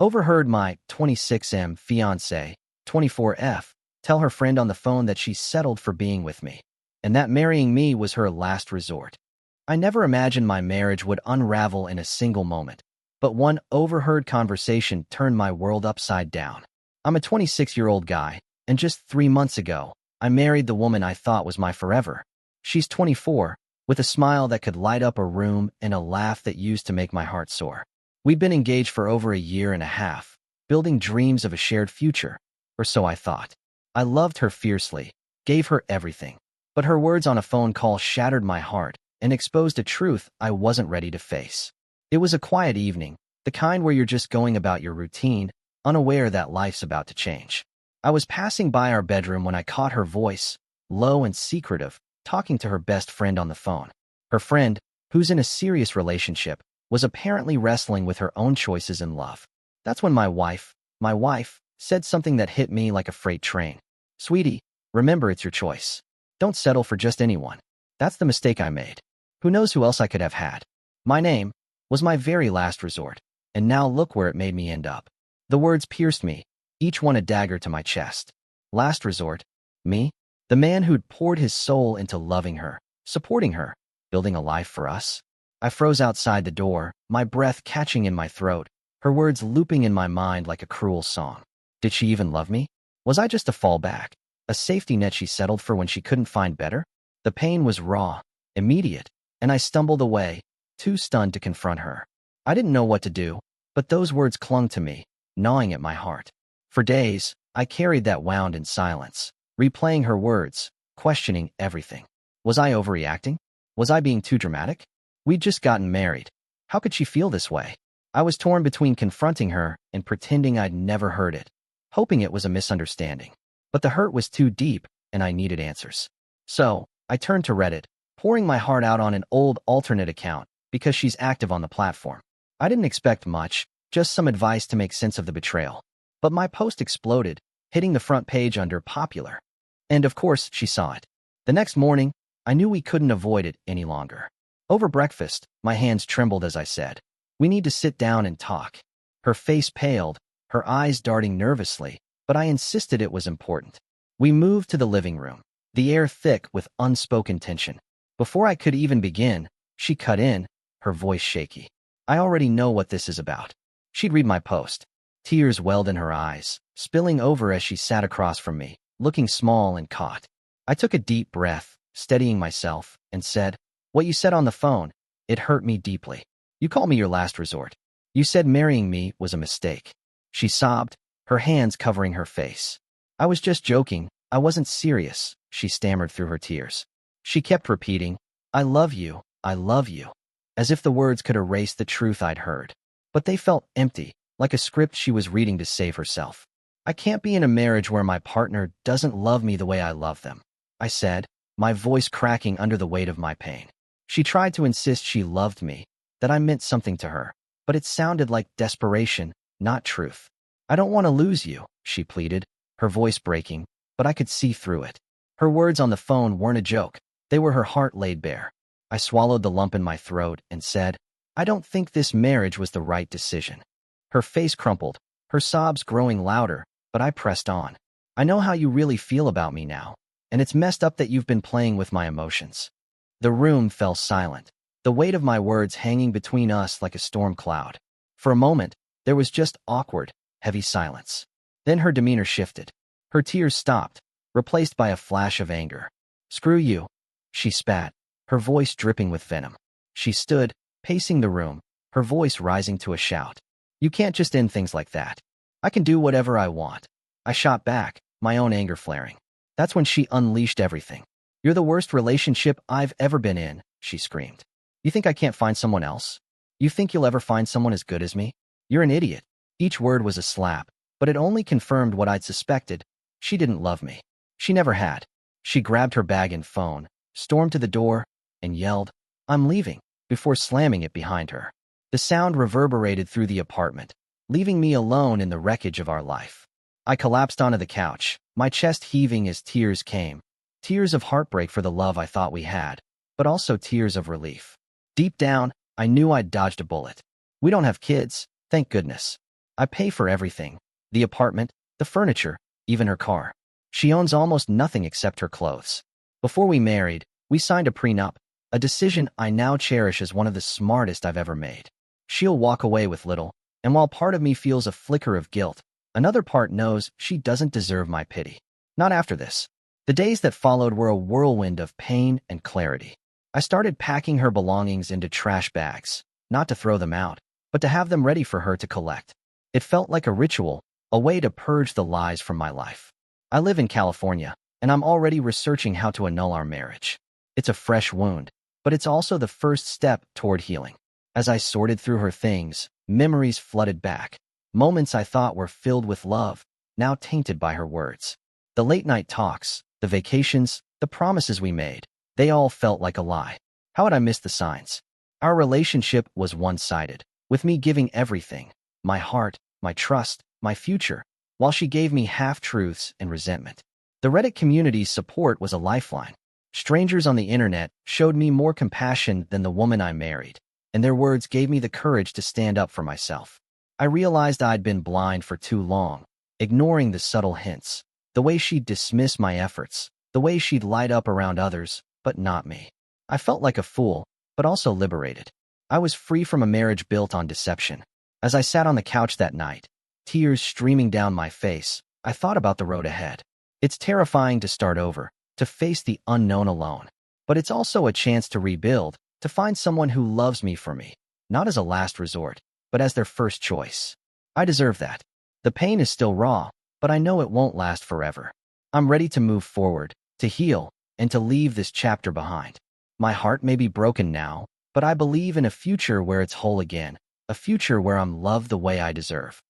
Overheard my 26M fiancé, 24F, tell her friend on the phone that she settled for being with me, and that marrying me was her last resort. I never imagined my marriage would unravel in a single moment, but one overheard conversation turned my world upside down. I'm a 26-year-old guy, and just 3 months ago, I married the woman I thought was my forever. She's 24, with a smile that could light up a room and a laugh that used to make my heart soar. We'd been engaged for over a year and a half, building dreams of a shared future, or so I thought. I loved her fiercely, gave her everything, but her words on a phone call shattered my heart and exposed a truth I wasn't ready to face. It was a quiet evening, the kind where you're just going about your routine, unaware that life's about to change. I was passing by our bedroom when I caught her voice, low and secretive, talking to her best friend on the phone. Her friend, who's in a serious relationship, was apparently wrestling with her own choices in love. That's when my wife, said something that hit me like a freight train. Sweetie, remember it's your choice. Don't settle for just anyone. That's the mistake I made. Who knows who else I could have had? My name was my very last resort, and now look where it made me end up. The words pierced me, each one a dagger to my chest. Last resort? Me? The man who'd poured his soul into loving her, supporting her, building a life for us? I froze outside the door, my breath catching in my throat, her words looping in my mind like a cruel song. Did she even love me? Was I just a fallback, a safety net she settled for when she couldn't find better? The pain was raw, immediate, and I stumbled away, too stunned to confront her. I didn't know what to do, but those words clung to me, gnawing at my heart. For days, I carried that wound in silence, replaying her words, questioning everything. Was I overreacting? Was I being too dramatic? We'd just gotten married. How could she feel this way? I was torn between confronting her and pretending I'd never heard it, hoping it was a misunderstanding. But the hurt was too deep, and I needed answers. So, I turned to Reddit, pouring my heart out on an old alternate account because she's active on the platform. I didn't expect much, just some advice to make sense of the betrayal. But my post exploded, hitting the front page under popular. And of course, she saw it. The next morning, I knew we couldn't avoid it any longer. Over breakfast, my hands trembled as I said, "We need to sit down and talk." Her face paled, her eyes darting nervously, but I insisted it was important. We moved to the living room, the air thick with unspoken tension. Before I could even begin, she cut in, her voice shaky. "I already know what this is about." She'd read my post. Tears welled in her eyes, spilling over as she sat across from me, looking small and caught. I took a deep breath, steadying myself, and said, "What you said on the phone, it hurt me deeply. You called me your last resort. You said marrying me was a mistake." She sobbed, her hands covering her face. "I was just joking. I wasn't serious," she stammered through her tears. She kept repeating, I love you, as if the words could erase the truth I'd heard. But they felt empty, like a script she was reading to save herself. "I can't be in a marriage where my partner doesn't love me the way I love them," I said, my voice cracking under the weight of my pain. She tried to insist she loved me, that I meant something to her, but it sounded like desperation, not truth. "I don't want to lose you," she pleaded, her voice breaking, but I could see through it. Her words on the phone weren't a joke. They were her heart laid bare. I swallowed the lump in my throat and said, "I don't think this marriage was the right decision." Her face crumpled, her sobs growing louder, but I pressed on. "I know how you really feel about me now, and it's messed up that you've been playing with my emotions." The room fell silent, the weight of my words hanging between us like a storm cloud. For a moment, there was just awkward, heavy silence. Then her demeanor shifted. Her tears stopped, replaced by a flash of anger. "Screw you," she spat, her voice dripping with venom. She stood, pacing the room, her voice rising to a shout. "You can't just end things like that. I can do whatever I want." I shot back, my own anger flaring. That's when she unleashed everything. "You're the worst relationship I've ever been in," she screamed. "You think I can't find someone else? You think you'll ever find someone as good as me? You're an idiot." Each word was a slap, but it only confirmed what I'd suspected. She didn't love me. She never had. She grabbed her bag and phone, stormed to the door, and yelled, "I'm leaving," before slamming it behind her. The sound reverberated through the apartment, leaving me alone in the wreckage of our life. I collapsed onto the couch, my chest heaving as tears came. Tears of heartbreak for the love I thought we had, but also tears of relief. Deep down, I knew I'd dodged a bullet. We don't have kids, thank goodness. I pay for everything. The apartment, the furniture, even her car. She owns almost nothing except her clothes. Before we married, we signed a prenup, a decision I now cherish as one of the smartest I've ever made. She'll walk away with little, and while part of me feels a flicker of guilt, another part knows she doesn't deserve my pity. Not after this. The days that followed were a whirlwind of pain and clarity. I started packing her belongings into trash bags, not to throw them out, but to have them ready for her to collect. It felt like a ritual, a way to purge the lies from my life. I live in California, and I'm already researching how to annul our marriage. It's a fresh wound, but it's also the first step toward healing. As I sorted through her things, memories flooded back. Moments I thought were filled with love, now tainted by her words. The late-night talks, the vacations, the promises we made, they all felt like a lie. How had I missed the signs? Our relationship was one-sided, with me giving everything, my heart, my trust, my future, while she gave me half-truths and resentment. The Reddit community's support was a lifeline. Strangers on the internet showed me more compassion than the woman I married, and their words gave me the courage to stand up for myself. I realized I'd been blind for too long, ignoring the subtle hints, the way she'd dismiss my efforts, the way she'd light up around others, but not me. I felt like a fool, but also liberated. I was free from a marriage built on deception. As I sat on the couch that night, tears streaming down my face, I thought about the road ahead. It's terrifying to start over, to face the unknown alone. But it's also a chance to rebuild, to find someone who loves me for me, not as a last resort, but as their first choice. I deserve that. The pain is still raw, but I know it won't last forever. I'm ready to move forward, to heal, and to leave this chapter behind. My heart may be broken now, but I believe in a future where it's whole again, a future where I'm loved the way I deserve.